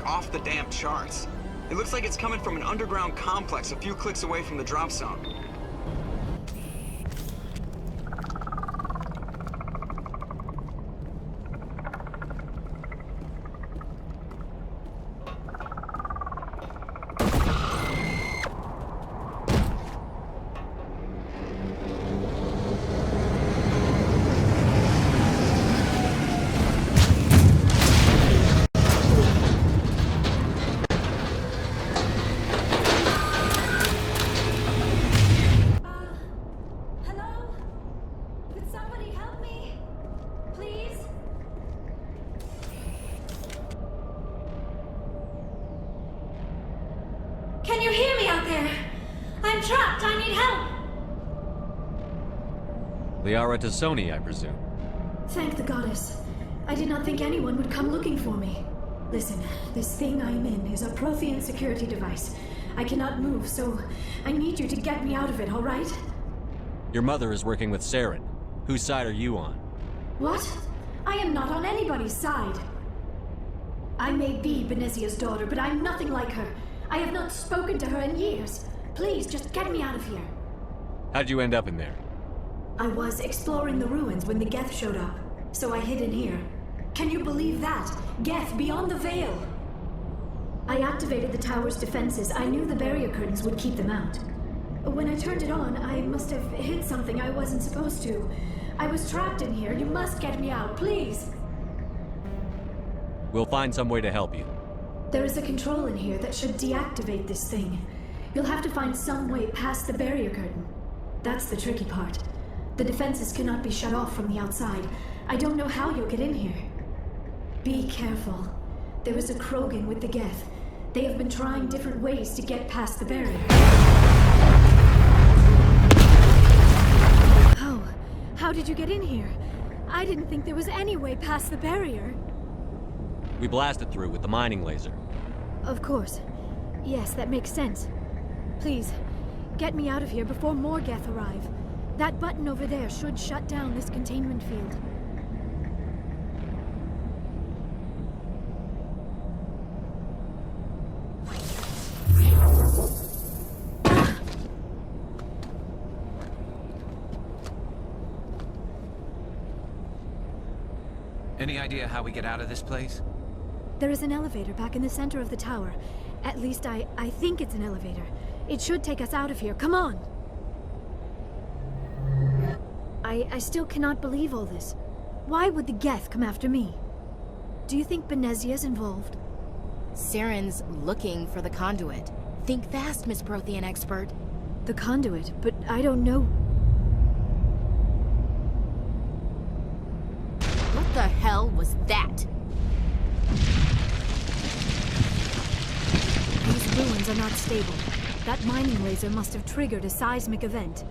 like off the damn charts. It looks like it's coming from an underground complex a few clicks away from the drop zone. Can you hear me out there? I'm trapped. I need help. Liara Tassoni, I presume. Thank the goddess. I did not think anyone would come looking for me. Listen, this thing I'm in is a Prothean security device. I cannot move, so I need you to get me out of it, all right? Your mother is working with Saren. Whose side are you on? What? I am not on anybody's side. I may be Benezia's daughter, but I'm nothing like her. I have not spoken to her in years. Please, just get me out of here. How'd you end up in there? I was exploring the ruins when the Geth showed up, so I hid in here. Can you believe that? Geth beyond the veil! I activated the tower's defenses. I knew the barrier curtains would keep them out. When I turned it on, I must have hit something I wasn't supposed to. I was trapped in here. You must get me out, please! We'll find some way to help you. There is a control in here that should deactivate this thing. You'll have to find some way past the barrier curtain. That's the tricky part. The defenses cannot be shut off from the outside. I don't know how you'll get in here. Be careful. There is a Krogan with the Geth. They have been trying different ways to get past the barrier. Oh, how did you get in here? I didn't think there was any way past the barrier. We blasted through with the mining laser. Of course. Yes, that makes sense. Please, get me out of here before more Geth arrive. That button over there should shut down this containment field. Any idea how we get out of this place? There is an elevator back in the center of the tower. At least I think it's an elevator. It should take us out of here. Come on! I still cannot believe all this. Why would the Geth come after me? Do you think Benezia's involved? Saren's looking for the conduit. Think fast, Miss Prothean expert. The conduit? But I don't know... What the hell was that? These ruins are not stable. That mining laser must have triggered a seismic event.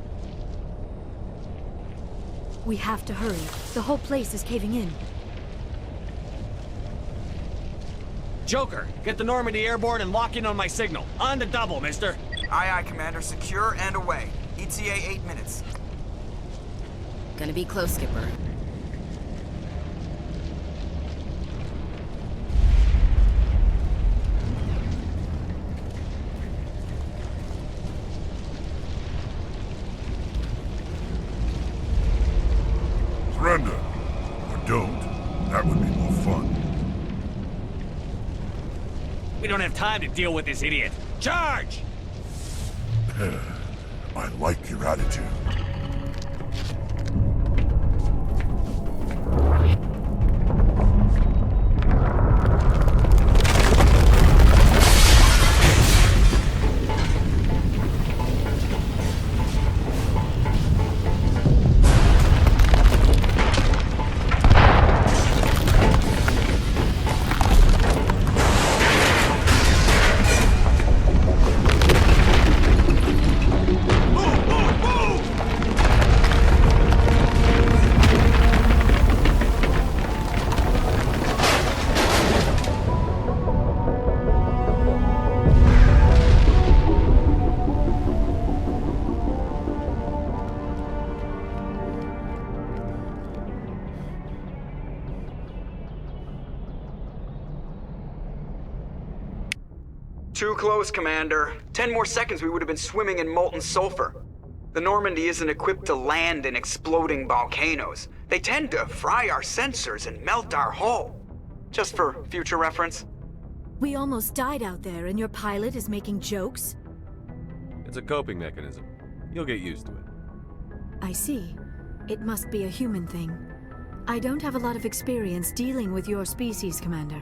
We have to hurry. The whole place is caving in. Joker, get the Normandy airborne and lock in on my signal. On the double, mister. Aye, aye, Commander. Secure and away. ETA 8 minutes. Gonna be close, Skipper. Surrender. Or don't. That would be more fun. We don't have time to deal with this idiot. Charge! I like your attitude. Too close, Commander. 10 more seconds we would have been swimming in molten sulfur. The Normandy isn't equipped to land in exploding volcanoes. They tend to fry our sensors and melt our hull. Just for future reference. We almost died out there, and your pilot is making jokes? It's a coping mechanism. You'll get used to it. I see. It must be a human thing. I don't have a lot of experience dealing with your species, Commander.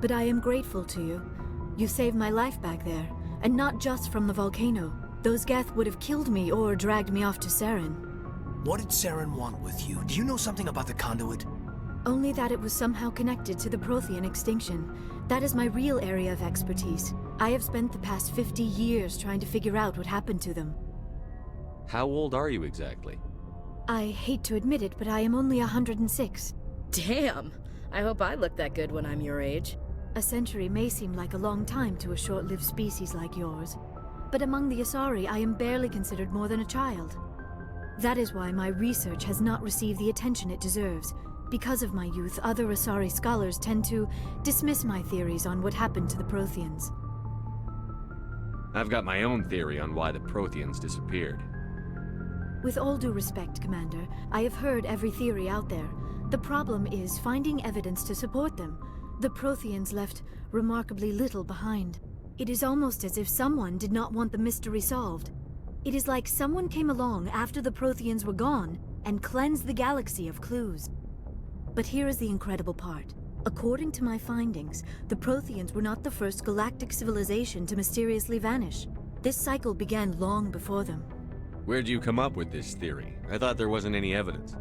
But I am grateful to you. You saved my life back there, and not just from the volcano. Those Geth would have killed me or dragged me off to Saren. What did Saren want with you? Do you know something about the conduit? Only that it was somehow connected to the Prothean extinction. That is my real area of expertise. I have spent the past 50 years trying to figure out what happened to them. How old are you exactly? I hate to admit it, but I am only 106. Damn! I hope I look that good when I'm your age. A century may seem like a long time to a short-lived species like yours, but among the Asari, I am barely considered more than a child. That is why my research has not received the attention it deserves. Because of my youth, other Asari scholars tend to dismiss my theories on what happened to the Protheans. I've got my own theory on why the Protheans disappeared. With all due respect, Commander, I have heard every theory out there. The problem is finding evidence to support them. The Protheans left remarkably little behind. It is almost as if someone did not want the mystery solved. It is like someone came along after the Protheans were gone and cleansed the galaxy of clues. But here is the incredible part. According to my findings, the Protheans were not the first galactic civilization to mysteriously vanish. This cycle began long before them. Where'd you come up with this theory? I thought there wasn't any evidence.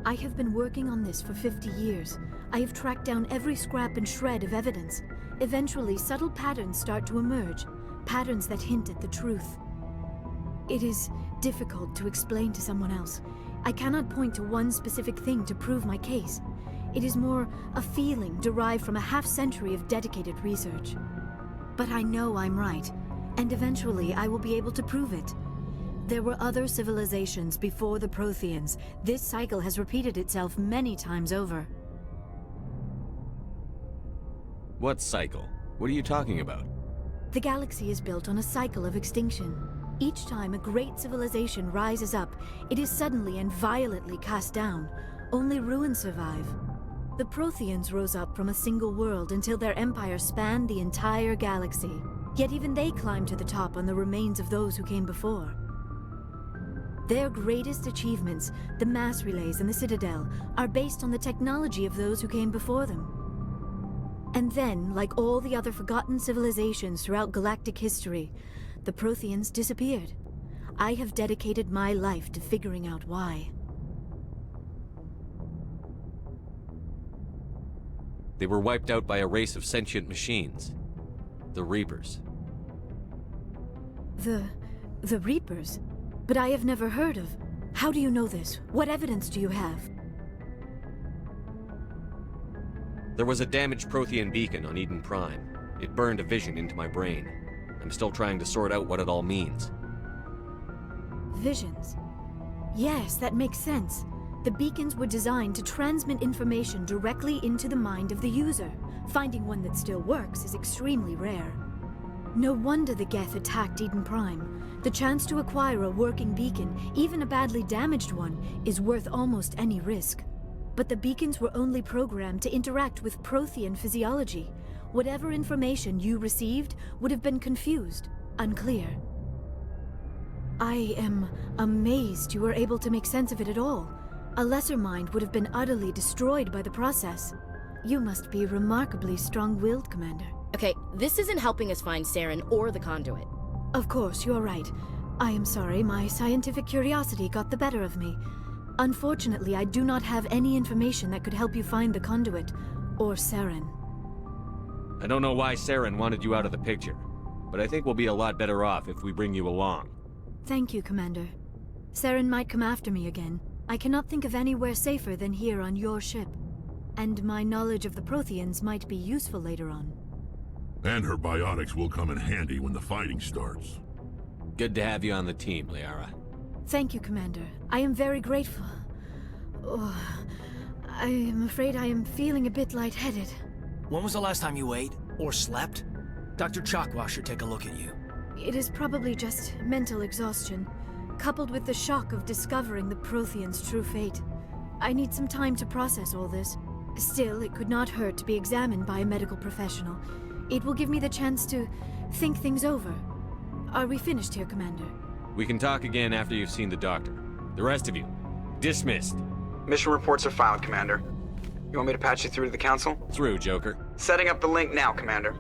I have been working on this for 50 years. I have tracked down every scrap and shred of evidence. Eventually, subtle patterns start to emerge, patterns that hint at the truth. It is difficult to explain to someone else. I cannot point to one specific thing to prove my case. It is more a feeling derived from a half-century of dedicated research. But I know I'm right, and eventually I will be able to prove it. There were other civilizations before the Protheans. This cycle has repeated itself many times over. What cycle? What are you talking about? The galaxy is built on a cycle of extinction. Each time a great civilization rises up, it is suddenly and violently cast down. Only ruins survive. The Protheans rose up from a single world until their empire spanned the entire galaxy. Yet even they climbed to the top on the remains of those who came before. Their greatest achievements, the mass relays and the Citadel, are based on the technology of those who came before them. And then, like all the other forgotten civilizations throughout galactic history, the Protheans disappeared. I have dedicated my life to figuring out why. They were wiped out by a race of sentient machines. The Reapers. The Reapers? But I have never heard of. How do you know this? What evidence do you have? There was a damaged Prothean beacon on Eden Prime. It burned a vision into my brain. I'm still trying to sort out what it all means. Visions. Yes, that makes sense. The beacons were designed to transmit information directly into the mind of the user. Finding one that still works is extremely rare. No wonder the Geth attacked Eden Prime. The chance to acquire a working beacon, even a badly damaged one, is worth almost any risk. But the beacons were only programmed to interact with Prothean physiology. Whatever information you received would have been confused, unclear. I am amazed you were able to make sense of it at all. A lesser mind would have been utterly destroyed by the process. You must be remarkably strong-willed, Commander. Okay, this isn't helping us find Saren or the conduit. Of course, you're right. I am sorry, my scientific curiosity got the better of me. Unfortunately, I do not have any information that could help you find the conduit, or Saren. I don't know why Saren wanted you out of the picture, but I think we'll be a lot better off if we bring you along. Thank you, Commander. Saren might come after me again. I cannot think of anywhere safer than here on your ship. And my knowledge of the Protheans might be useful later on. And her biotics will come in handy when the fighting starts. Good to have you on the team, Liara. Thank you, Commander. I am very grateful. Oh, I am afraid I am feeling a bit lightheaded. When was the last time you ate? Or slept? Dr. Chakwa should take a look at you. It is probably just mental exhaustion, coupled with the shock of discovering the Prothean's true fate. I need some time to process all this. Still, it could not hurt to be examined by a medical professional. It will give me the chance to think things over. Are we finished here, Commander? We can talk again after you've seen the doctor. The rest of you, dismissed. Mission reports are filed, Commander. You want me to patch you through to the Council? Through, Joker. Setting up the link now, Commander.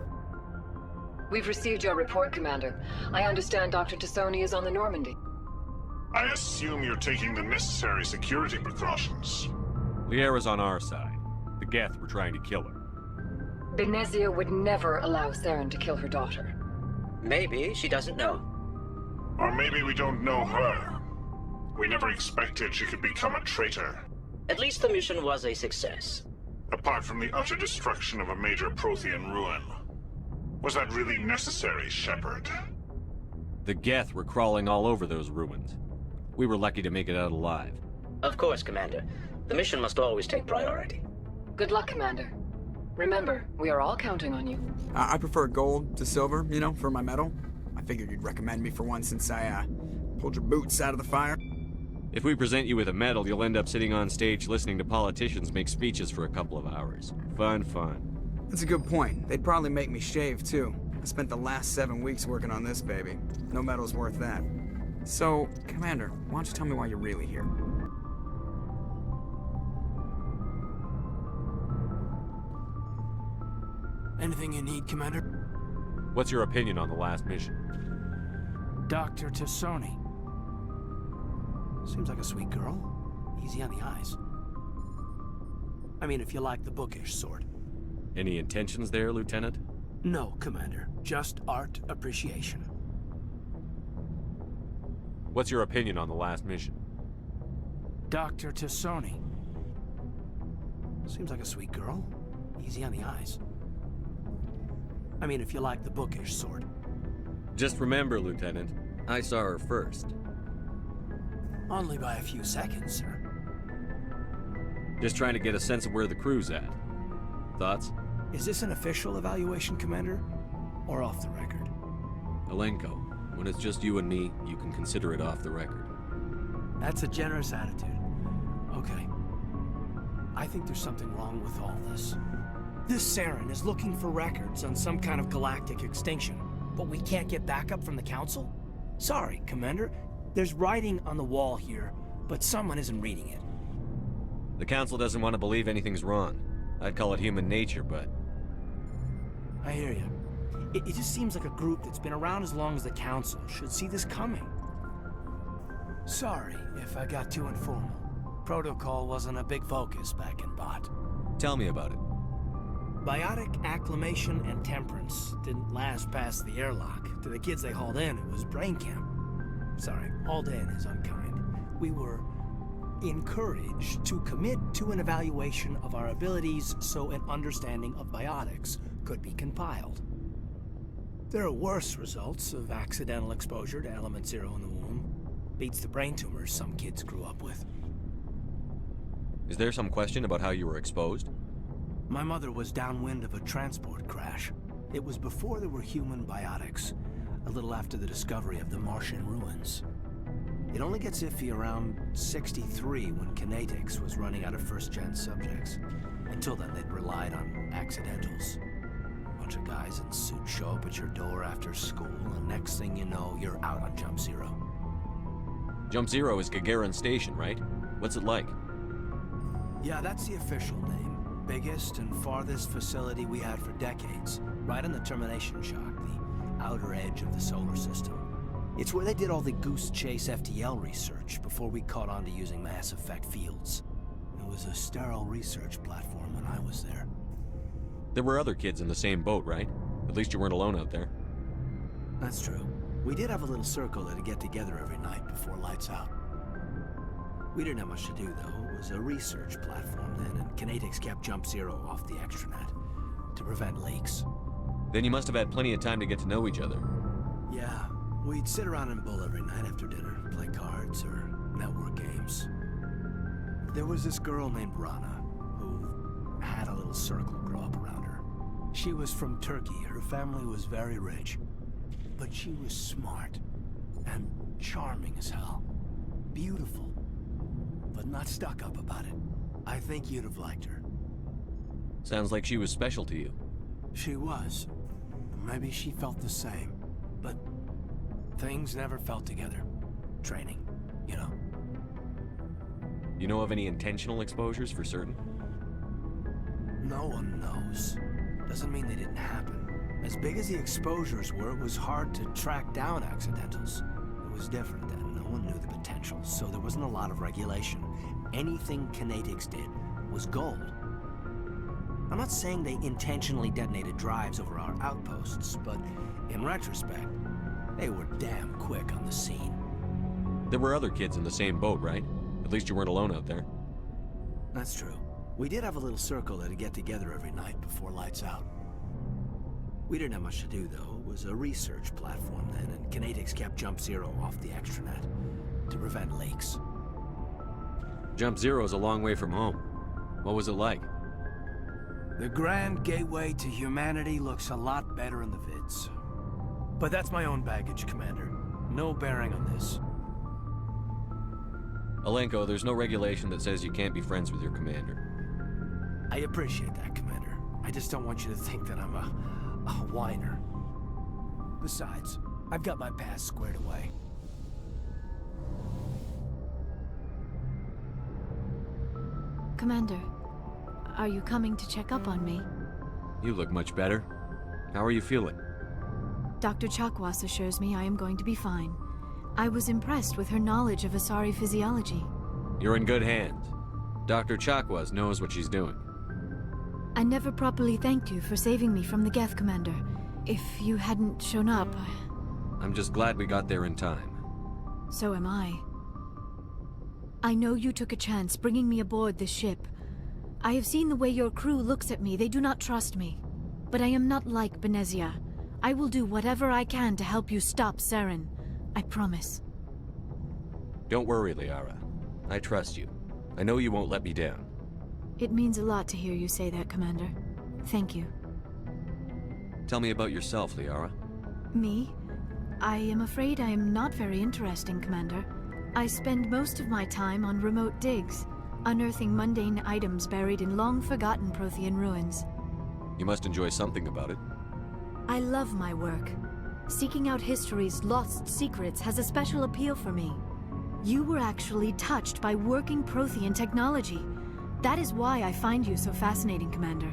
We've received your report, Commander. I understand Dr. Tassoni is on the Normandy. I assume you're taking the necessary security precautions. Liara's on our side. The Geth were trying to kill her. Benezia would never allow Saren to kill her daughter. Maybe she doesn't know. Or maybe we don't know her. We never expected she could become a traitor. At least the mission was a success. Apart from the utter destruction of a major Prothean ruin. Was that really necessary, Shepard? The Geth were crawling all over those ruins. We were lucky to make it out alive. Of course, Commander. The mission must always take priority. Good luck, Commander. Remember, we are all counting on you. I prefer gold to silver, you know, for my medal. I figured you'd recommend me for one since I, pulled your boots out of the fire. If we present you with a medal, you'll end up sitting on stage listening to politicians make speeches for a couple of hours. Fun, fun. That's a good point. They'd probably make me shave, too. I spent the last 7 weeks working on this baby. No medal's worth that. So, Commander, why don't you tell me why you're really here? Anything you need, Commander? What's your opinion on the last mission? Dr. Tassoni. Seems like a sweet girl. Easy on the eyes. I mean, if you like the bookish sort. Any intentions there, Lieutenant? No, Commander. Just art appreciation. What's your opinion on the last mission? Dr. Tassoni. Seems like a sweet girl. Easy on the eyes. I mean, if you like the bookish sort. Just remember, Lieutenant, I saw her first. Only by a few seconds, sir. Just trying to get a sense of where the crew's at. Thoughts? Is this an official evaluation, Commander? Or off the record? Alenko, when it's just you and me, you can consider it off the record. That's a generous attitude. Okay. I think there's something wrong with all this. This Saren is looking for records on some kind of galactic extinction, but we can't get backup from the Council? Sorry, Commander. There's writing on the wall here, but someone isn't reading it. The Council doesn't want to believe anything's wrong. I'd call it human nature, but... I hear you. It just seems like a group that's been around as long as the Council should see this coming. Sorry if I got too informal. Protocol wasn't a big focus back in Bot. Tell me about it. Biotic acclimation and temperance didn't last past the airlock. To the kids they hauled in, it was brain camp. Sorry, hauled in is unkind. We were encouraged to commit to an evaluation of our abilities so an understanding of biotics could be compiled. There are worse results of accidental exposure to element 0 in the womb. Beats the brain tumors some kids grew up with. Is there some question about how you were exposed? My mother was downwind of a transport crash. It was before there were human biotics, a little after the discovery of the Martian ruins. It only gets iffy around 63 when Kinetics was running out of first-gen subjects. Until then, they'd relied on accidentals. A bunch of guys in suits show up at your door after school, and next thing you know, you're out on Jump Zero. Jump Zero is Gagarin Station, right? What's it like? Yeah, that's the official name. Biggest and farthest facility we had for decades. Right on the termination shock, the outer edge of the solar system. It's where they did all the Goose Chase FTL research before we caught on to using mass effect fields. It was a sterile research platform when I was there. There were other kids in the same boat, right? At least you weren't alone out there. That's true. We did have a little circle that'd get together every night before lights out. We didn't have much to do, though. It was a research platform then, and Kinetics kept Jump Zero off the extranet to prevent leaks. Then you must have had plenty of time to get to know each other. Yeah, we'd sit around and bull every night after dinner, play cards or network games. There was this girl named Rana, who had a little circle grow up around her. She was from Turkey. Her family was very rich. But she was smart. And charming as hell. Beautiful. But not stuck up about it. I think you'd have liked her. Sounds like she was special to you. She was. Maybe she felt the same. But things never felt together. Training, you know. You know of any intentional exposures for certain? No one knows. Doesn't mean they didn't happen. As big as the exposures were, it was hard to track down accidentals. It was different then. No one knew the potential, so there wasn't a lot of regulation. Anything Kinetics did was gold. I'm not saying they intentionally detonated drives over our outposts, but in retrospect, they were damn quick on the scene. There were other kids in the same boat, right? At least you weren't alone out there. That's true. We did have a little circle that'd get together every night before lights out. We didn't have much to do, though. It was a research platform then, and Kinetics kept Jump Zero off the extranet to prevent leaks. Jump Zero's a long way from home. What was it like? The grand gateway to humanity looks a lot better in the vids. But that's my own baggage, Commander. No bearing on this. Alenko, there's no regulation that says you can't be friends with your commander. I appreciate that, Commander. I just don't want you to think that I'm a whiner. Besides, I've got my past squared away. Commander, are you coming to check up on me? You look much better. How are you feeling? Dr. Chakwas assures me I am going to be fine. I was impressed with her knowledge of Asari physiology. You're in good hands. Dr. Chakwas knows what she's doing. I never properly thanked you for saving me from the Geth, Commander. If you hadn't shown up... I'm just glad we got there in time. So am I. I know you took a chance bringing me aboard this ship. I have seen the way your crew looks at me. They do not trust me. But I am not like Benezia. I will do whatever I can to help you stop Saren. I promise. Don't worry, Liara. I trust you. I know you won't let me down. It means a lot to hear you say that, Commander. Thank you. Tell me about yourself, Liara. Me? I am afraid I am not very interesting, Commander. I spend most of my time on remote digs, unearthing mundane items buried in long-forgotten Prothean ruins. You must enjoy something about it. I love my work. Seeking out history's lost secrets has a special appeal for me. You were actually touched by working Prothean technology. That is why I find you so fascinating, Commander.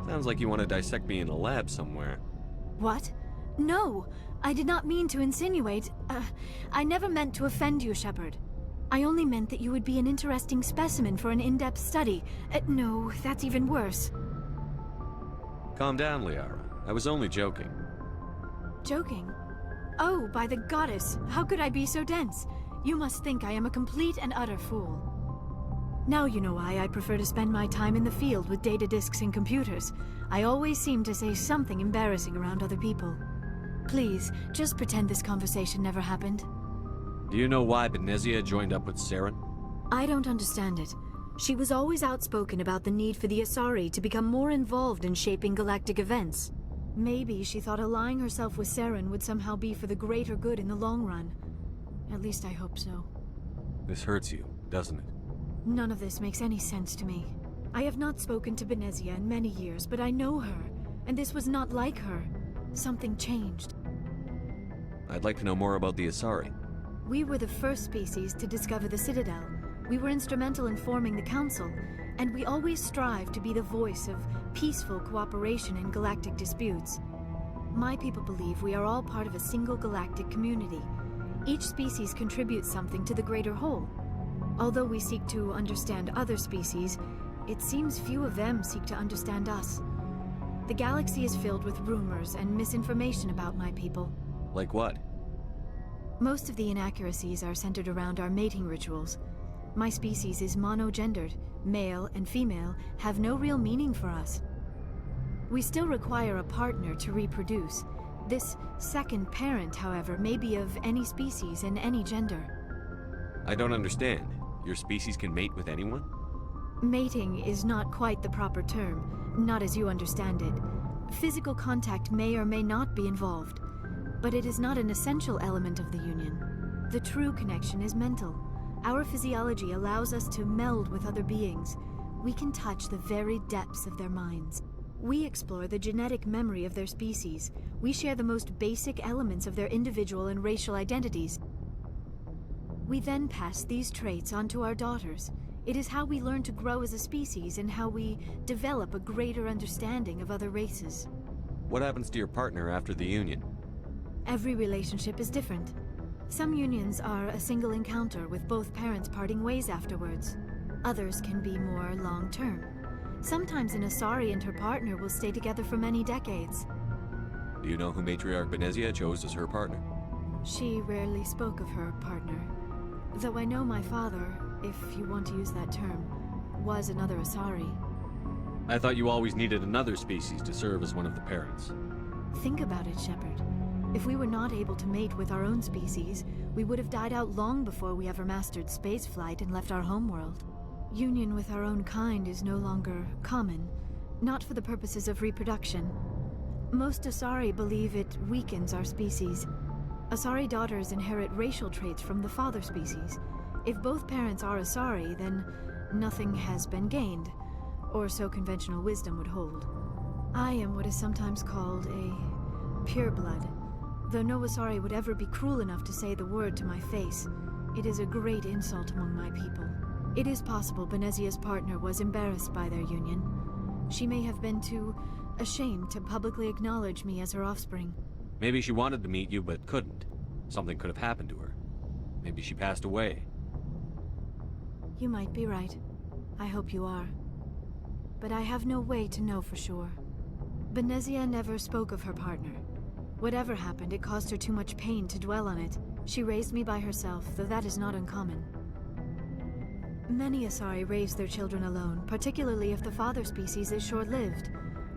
Sounds like you want to dissect me in a lab somewhere. What? No! I did not mean to insinuate. I never meant to offend you, Shepard. I only meant that you would be an interesting specimen for an in-depth study. No, that's even worse. Calm down, Liara. I was only joking. Joking? Oh, by the goddess, how could I be so dense? You must think I am a complete and utter fool. Now you know why I prefer to spend my time in the field with data disks and computers. I always seem to say something embarrassing around other people. Please, just pretend this conversation never happened. Do you know why Benezia joined up with Saren? I don't understand it. She was always outspoken about the need for the Asari to become more involved in shaping galactic events. Maybe she thought allying herself with Saren would somehow be for the greater good in the long run. At least I hope so. This hurts you, doesn't it? None of this makes any sense to me. I have not spoken to Benezia in many years, but I know her, and this was not like her. Something changed. I'd like to know more about the Asari. We were the first species to discover the Citadel. We were instrumental in forming the Council, and we always strive to be the voice of peaceful cooperation in galactic disputes. My people believe we are all part of a single galactic community. Each species contributes something to the greater whole. Although we seek to understand other species, it seems few of them seek to understand us. The galaxy is filled with rumors and misinformation about my people. Like what? Most of the inaccuracies are centered around our mating rituals. My species is monogendered. Male and female have no real meaning for us. We still require a partner to reproduce. This second parent, however, may be of any species and any gender. I don't understand. Your species can mate with anyone? Mating is not quite the proper term, not as you understand it. Physical contact may or may not be involved, but it is not an essential element of the union. The true connection is mental. Our physiology allows us to meld with other beings. We can touch the very depths of their minds. We explore the genetic memory of their species. We share the most basic elements of their individual and racial identities. We then pass these traits on to our daughters. It is how we learn to grow as a species and how we develop a greater understanding of other races. What happens to your partner after the union? Every relationship is different. Some unions are a single encounter with both parents parting ways afterwards. Others can be more long-term. Sometimes an Asari and her partner will stay together for many decades. Do you know who Matriarch Benezia chose as her partner? She rarely spoke of her partner. Though I know my father, if you want to use that term, was another Asari. I thought you always needed another species to serve as one of the parents. Think about it, Shepard. If we were not able to mate with our own species, we would have died out long before we ever mastered spaceflight and left our homeworld. Union with our own kind is no longer common, not for the purposes of reproduction. Most Asari believe it weakens our species. Asari daughters inherit racial traits from the father species. If both parents are Asari, then nothing has been gained, or so conventional wisdom would hold. I am what is sometimes called a pureblood. Though no Asari would ever be cruel enough to say the word to my face, it is a great insult among my people. It is possible Benezia's partner was embarrassed by their union. She may have been too ashamed to publicly acknowledge me as her offspring. Maybe she wanted to meet you but couldn't. Something could have happened to her. Maybe she passed away. You might be right. I hope you are. But I have no way to know for sure. Benezia never spoke of her partner. Whatever happened, it caused her too much pain to dwell on it. She raised me by herself, though that is not uncommon. Many Asari raise their children alone, particularly if the father species is short-lived.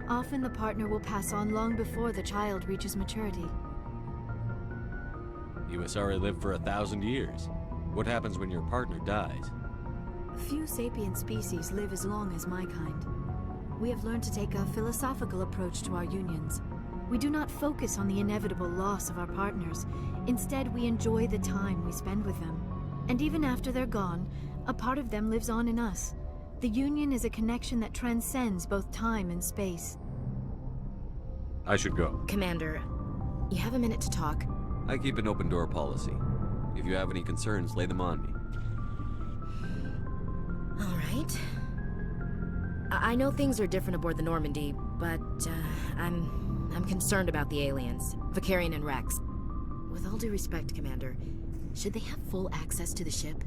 Often the partner will pass on long before the child reaches maturity. You Asari live for 1,000 years. What happens when your partner dies? Few sapient species live as long as my kind. We have learned to take a philosophical approach to our unions. We do not focus on the inevitable loss of our partners. Instead, we enjoy the time we spend with them. And even after they're gone, a part of them lives on in us. The union is a connection that transcends both time and space. I should go. Commander, you have a minute to talk? I keep an open door policy. If you have any concerns, lay them on me. All right. I know things are different aboard the Normandy, but I'm concerned about the aliens, Vicarian and Rex. With all due respect, Commander, should they have full access to the ship?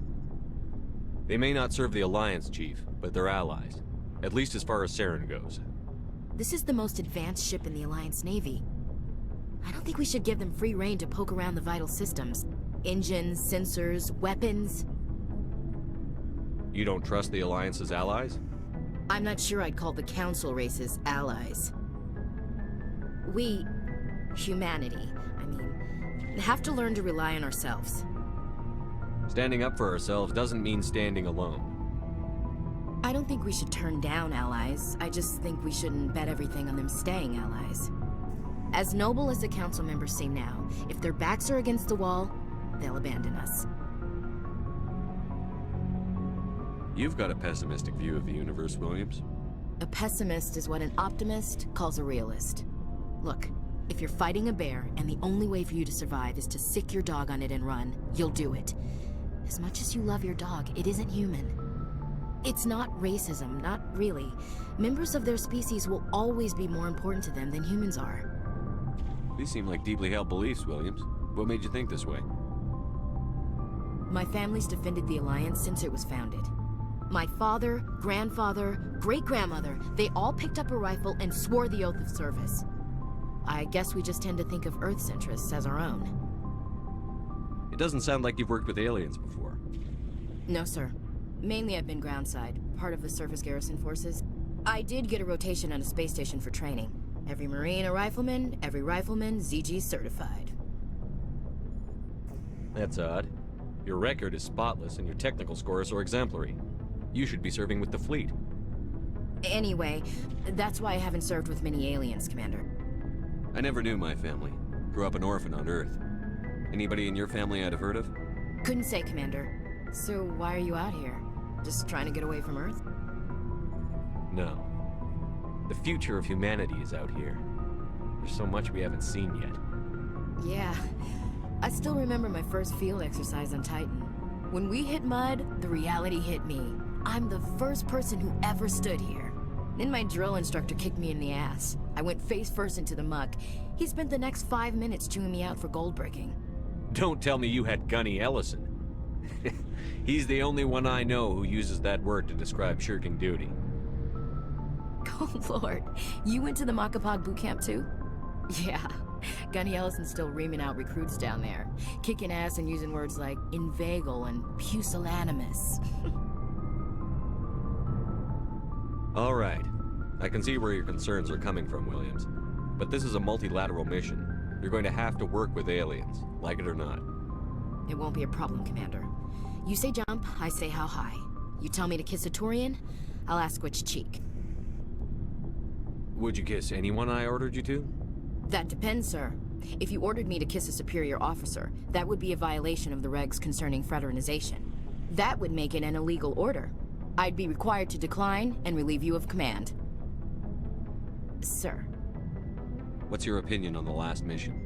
They may not serve the Alliance, Chief, but they're allies. At least as far as Saren goes. This is the most advanced ship in the Alliance Navy. I don't think we should give them free rein to poke around the vital systems. Engines, sensors, weapons. You don't trust the Alliance's allies? I'm not sure I'd call the Council races allies. We, humanity, have to learn to rely on ourselves. Standing up for ourselves doesn't mean standing alone. I don't think we should turn down allies. I just think we shouldn't bet everything on them staying allies. As noble as the Council members seem now, if their backs are against the wall, they'll abandon us. You've got a pessimistic view of the universe, Williams. A pessimist is what an optimist calls a realist. Look, if you're fighting a bear and the only way for you to survive is to sick your dog on it and run, you'll do it. As much as you love your dog, it isn't human. It's not racism, not really. Members of their species will always be more important to them than humans are. These seem like deeply held beliefs, Williams. What made you think this way? My family's defended the Alliance since it was founded. My father, grandfather, great-grandmother, they all picked up a rifle and swore the oath of service. I guess we just tend to think of Earth's interests as our own. It doesn't sound like you've worked with aliens before. No, sir. Mainly I've been groundside, part of the surface garrison forces. I did get a rotation on a space station for training. Every Marine a rifleman, every rifleman ZG certified. That's odd. Your record is spotless and your technical scores are exemplary. You should be serving with the fleet. Anyway, that's why I haven't served with many aliens, Commander. I never knew my family. Grew up an orphan on Earth. Anybody in your family I'd have heard of? Couldn't say, Commander. So why are you out here? Just trying to get away from Earth? No. The future of humanity is out here. There's so much we haven't seen yet. Yeah. I still remember my first field exercise on Titan. When we hit mud, the reality hit me. I'm the first person who ever stood here. Then my drill instructor kicked me in the ass. I went face first into the muck. He spent the next 5 minutes chewing me out for gold breaking. Don't tell me you had Gunny Ellison. He's the only one I know who uses that word to describe shirking duty. Oh lord, you went to the Makapog boot camp too? Yeah, Gunny Ellison's still reaming out recruits down there. Kicking ass and using words like inveigle and pusillanimous. All right. I can see where your concerns are coming from, Williams. But this is a multilateral mission. You're going to have to work with aliens, like it or not. It won't be a problem, Commander. You say jump, I say how high. You tell me to kiss a Turian, I'll ask which cheek. Would you kiss anyone I ordered you to? That depends, sir. If you ordered me to kiss a superior officer, that would be a violation of the regs concerning fraternization. That would make it an illegal order. I'd be required to decline and relieve you of command. Sir. What's your opinion on the last mission?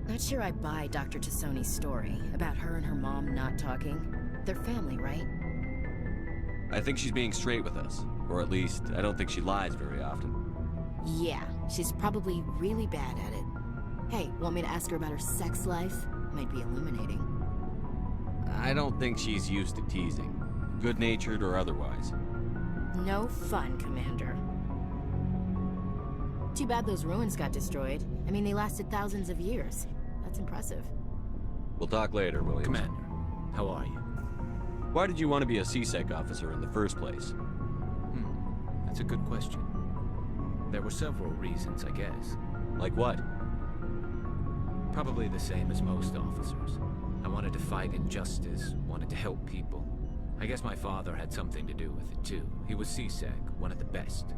Not sure I buy Dr. Tassoni's story about her and her mom not talking. They're family, right? I think she's being straight with us. Or at least, I don't think she lies very often. Yeah, she's probably really bad at it. Hey, want me to ask her about her sex life? Might be illuminating. I don't think she's used to teasing. Good-natured or otherwise. No fun, Commander. Too bad those ruins got destroyed. I mean, they lasted thousands of years. That's impressive. We'll talk later, Williams. Commander, how are you? Why did you want to be a CSEC officer in the first place? That's a good question. There were several reasons, I guess. Like what? Probably the same as most officers. I wanted to fight injustice, wanted to help people. I guess my father had something to do with it too. He was CSEC, one of the best.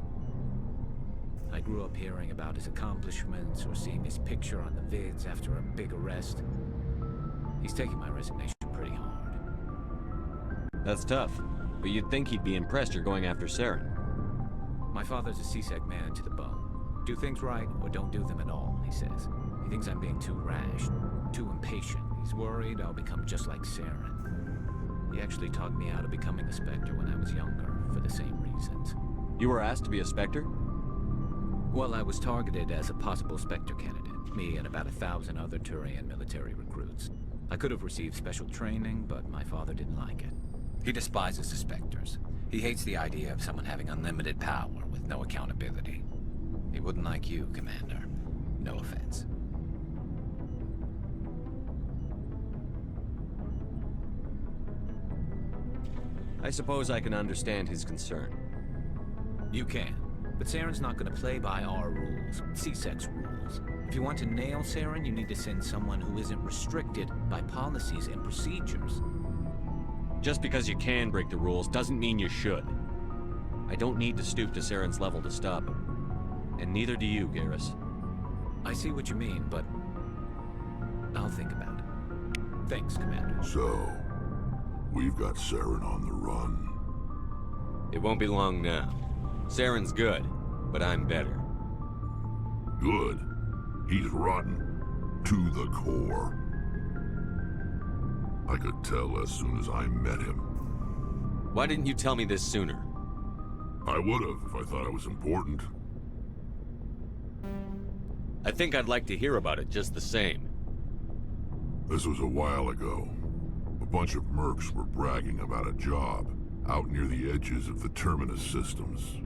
I grew up hearing about his accomplishments or seeing his picture on the vids after a big arrest. He's taking my resignation pretty hard. That's tough, but you'd think he'd be impressed you're going after Saren. My father's a CSEC man to the bone. Do things right or don't do them at all, he says. He thinks I'm being too rash, too impatient. He's worried I'll become just like Saren. He actually talked me out of becoming a Spectre when I was younger, for the same reasons. You were asked to be a Spectre? Well, I was targeted as a possible Spectre candidate, me and about 1,000 other Turian military recruits. I could have received special training, but my father didn't like it. He despises the Spectres. He hates the idea of someone having unlimited power with no accountability. He wouldn't like you, Commander. No offense. I suppose I can understand his concern. You can. But Saren's not going to play by our rules, CSEC's rules. If you want to nail Saren, you need to send someone who isn't restricted by policies and procedures. Just because you can break the rules doesn't mean you should. I don't need to stoop to Saren's level to stop him. And neither do you, Garrus. I see what you mean, but I'll think about it. Thanks, Commander. So, we've got Saren on the run. It won't be long now. Saren's good, but I'm better. Good? He's rotten. To the core. I could tell as soon as I met him. Why didn't you tell me this sooner? I would've if I thought it was important. I think I'd like to hear about it just the same. This was a while ago. A bunch of mercs were bragging about a job out near the edges of the Terminus systems.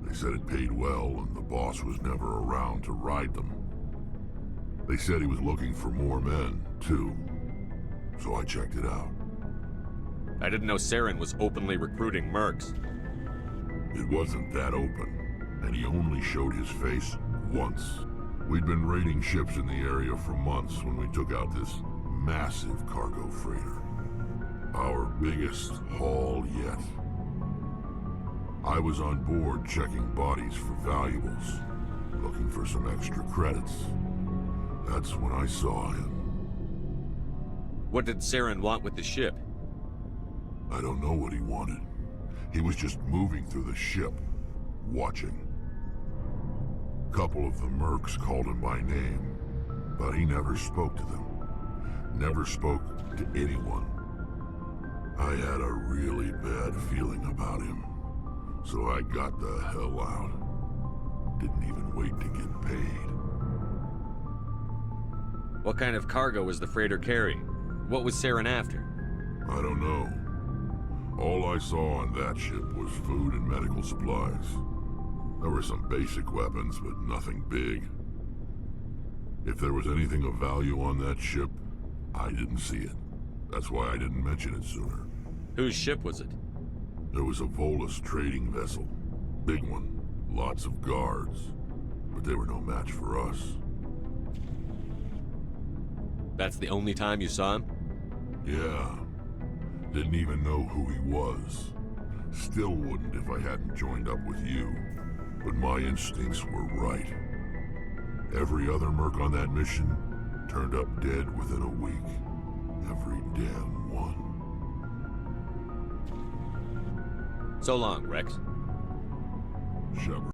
They said it paid well and the boss was never around to ride them. They said he was looking for more men, too. So I checked it out. I didn't know Saren was openly recruiting mercs. It wasn't that open, and he only showed his face once. We'd been raiding ships in the area for months when we took out this massive cargo freighter. Our biggest haul yet. I was on board checking bodies for valuables, looking for some extra credits. That's when I saw him. What did Saren want with the ship? I don't know what he wanted. He was just moving through the ship, watching. Couple of the mercs called him by name, but he never spoke to them. Never spoke to anyone. I had a really bad feeling about him, so I got the hell out. Didn't even wait to get paid. What kind of cargo was the freighter carrying? What was Saren after? I don't know. All I saw on that ship was food and medical supplies. There were some basic weapons, but nothing big. If there was anything of value on that ship, I didn't see it. That's why I didn't mention it sooner. Whose ship was it? It was a Volus trading vessel. Big one. Lots of guards. But they were no match for us. That's the only time you saw him? Yeah. Didn't even know who he was. Still wouldn't if I hadn't joined up with you. But my instincts were right. Every other merc on that mission turned up dead within a week. Every damn one. So long, Rex. Shepard.